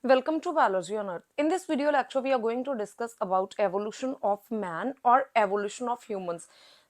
Welcome to Biology on Earth. In this video lecture, we are going to discuss about evolution of man or evolution of humans.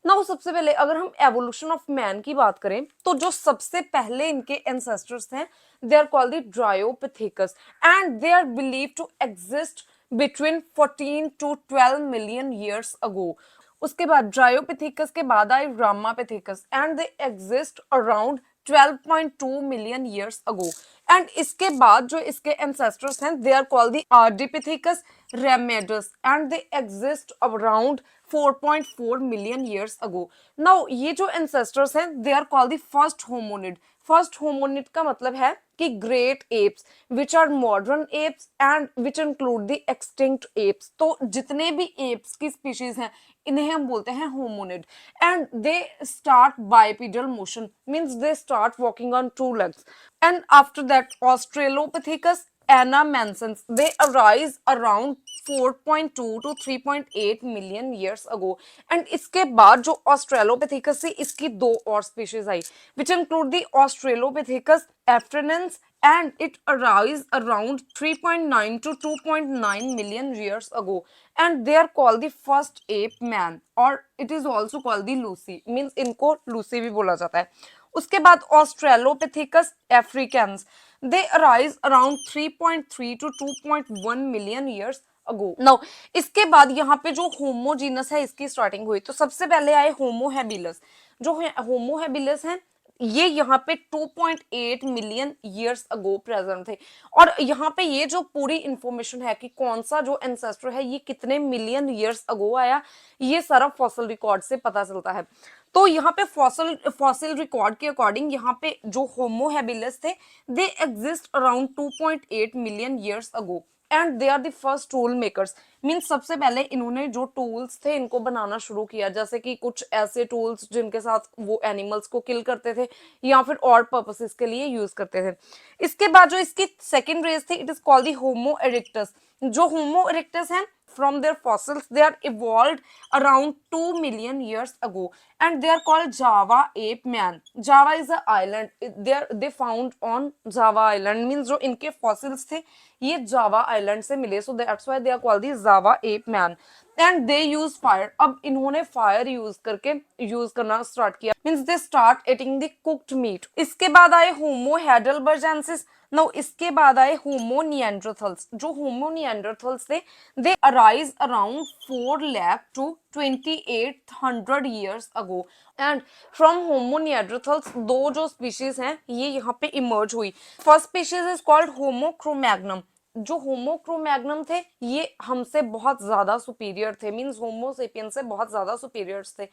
Now, सबसे पहले अगर हम evolution of man की बात करें, तो जो सबसे पहले इनके ancestors हैं, they are called the Dryopithecus, and they are believed to exist between 14 to 12 million years ago. उसके बाद ड्रायोपिथेकस के बाद आए Ramapithecus and they exist around 12.2 million years ago and इसके बाद जो इसके एंसेस्टर्स हैं they are called the Ardipithecus ramidus and they exist around 4.4 million years ago. Now ये जो एंसेस्टर्स हैं they are called the first hominid. First hominid का मतलब है कि great apes which are modern apes and which include the extinct apes. तो जितने भी एप्स की स्पीशीज हैं इन्हें हम बोलते हैं hominid and they start bipedal motion means they start walking on two legs and after that Australopithecus Anamensis, they arise around 4.2 to 3.8 million years ago. And इसके बाद जो Australopithecus से इसकी दो और species I, which include the Australopithecus afarensis, and it arose around 3.9 to 2.9 million years ago. And they are called the first ape man, or it is also called the Lucy. Means इनको Lucy भी बोला जाता है. उसके बाद Australopithecus africans, they arise around 3.3 to 2.1 million years ago. Now इसके बाद यहाँ पे जो होमोजीनस है इसकी स्टार्टिंग हुई. तो सबसे पहले आए होमो हैबिलस. जो होमो हैबिलस हैं ये यहाँ पे 2.8 मिलियन ईयर्स अगो प्रेजेंट थे. और यहाँ पे ये जो पूरी इंफॉर्मेशन है कि कौन सा जो एंसेस्टर है ये कितने मिलियन ईयर्स अगो आया, ये सारा फॉसिल रिकॉर्ड से पता चलता है. तो यहाँ पे फॉसिल रिकॉर्ड के अकॉर्डिंग यहाँ पे जो होमो हैबिलस थे they exist around 2.8 million years ago and they are the first tool makers. Means सबसे पहले इन्होंने जो टूल्स थे इनको बनाना शुरू किया, जैसे कि कुछ ऐसे टूल्स जिनके साथ वो एनिमल्स को किल करते थे या फिर और पर्पसेस के लिए यूज करते थे. इसके बाद जो इसकी सेकेंड रेस थी it is called the homo erectus. जो होमो इरेक्टस हैं from their fossils they are evolved around 2 million years ago and they are called Java ape man. Java is a island, they found on Java island, means जो इनके fossils थे ये Java island से मिले, so that's why they are called the Java ape man and they use fire. अब इन्होंने fire use करके use करना स्टार्ट किया, means they start eating the cooked meat. इसके बाद आए Homo heidelbergensis. नाउ इसके बाद आए होमो निएंडरथल्स. जो होमो निएंडरथल्स थे they arise around 4 lakh to 2800 years ago and from Homo Neanderthals दो जो स्पीशीज हैं ये यहाँ पे इमर्ज हुई. First species is called Homo Cromagnon. जो होमो क्रोमैग्नम थे ये हमसे बहुत ज्यादा सुपीरियर थे, मींस होमो सेपियंस से बहुत ज्यादा सुपीरियर्स थे.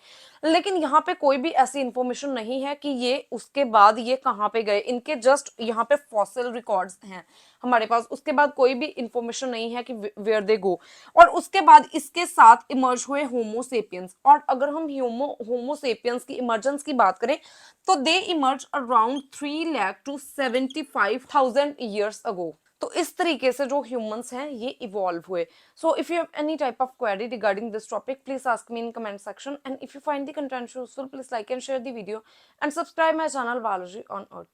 लेकिन यहाँ पे कोई भी ऐसी इंफॉर्मेशन नहीं है कि ये उसके बाद ये कहाँ पे गए. इनके जस्ट यहाँ पे फॉसिल रिकॉर्ड्स हैं हमारे पास, उसके बाद कोई भी इंफॉर्मेशन नहीं है कि वेयर दे गो. और उसके बाद इसके साथ इमर्ज हुए होमो सेपियंस. और अगर हम होमो सेपियंस की इमर्जेंस की बात करें तो they emerge around 3 lakh to 75,000 years ago. तो इस तरीके से जो ह्यूमंस हैं ये इवॉल्व हुए. So if you have any type of query regarding this topic please ask me in comment section and if you find the content useful please like and share the video and subscribe my channel biology on earth.